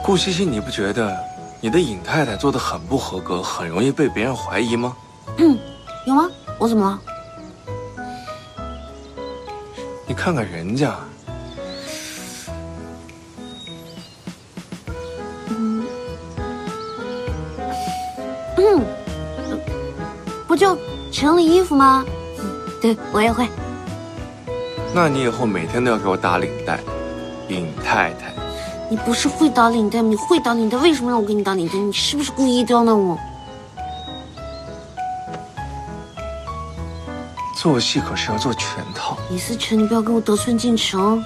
顾西西，你不觉得你的尹太太做的很不合格，很容易被别人怀疑吗？有吗？我怎么了？你看看人家，不就整理衣服吗？对，我也会。那你以后每天都要给我打领带，尹太太。你不是会打领带吗？你会打领带，为什么让我给你打领带？你是不是故意刁难我？做戏可是要做全套。李思成，你不要跟我得寸进尺哦。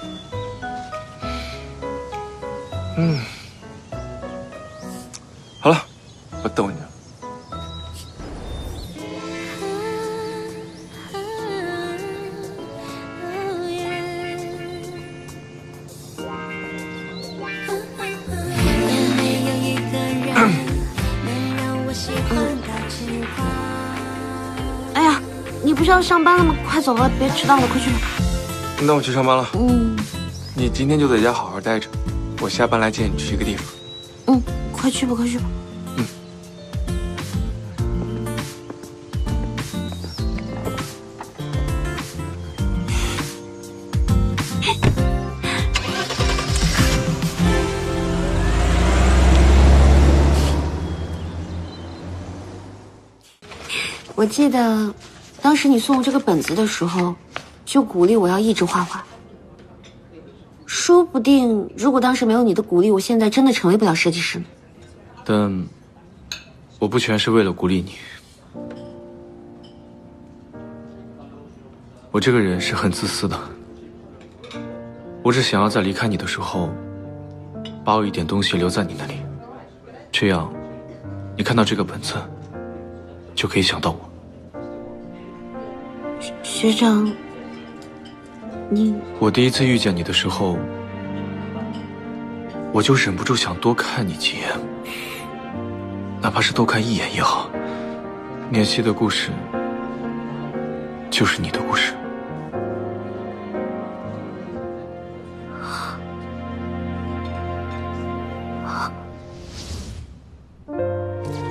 好了，不逗你了。哎呀，你不是要上班了吗？快走吧，别迟到了，快去吧。那我去上班了。你今天就在家好好待着，我下班来接你去一个地方。快去吧，快去吧。我记得，当时你送我这个本子的时候，就鼓励我要一直画画。说不定，如果当时没有你的鼓励，我现在真的成为不了设计师呢。但我不全是为了鼓励你。我这个人是很自私的，我只想要在离开你的时候，把我一点东西留在你那里，这样，你看到这个本子，就可以想到我。学长，我第一次遇见你的时候，我就忍不住想多看你几眼，哪怕是多看一眼也好。念希的故事，就是你的故事。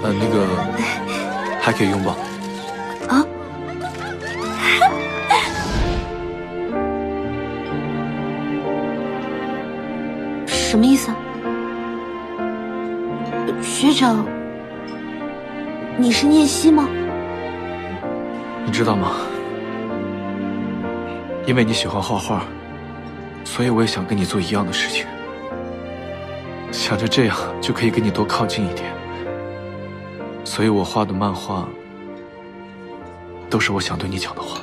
那个，还可以拥抱。啊？什么意思啊？学长，你是念希吗？你知道吗？因为你喜欢画画，所以我也想跟你做一样的事情，想着这样就可以跟你多靠近一点。所以我画的漫画，都是我想对你讲的话。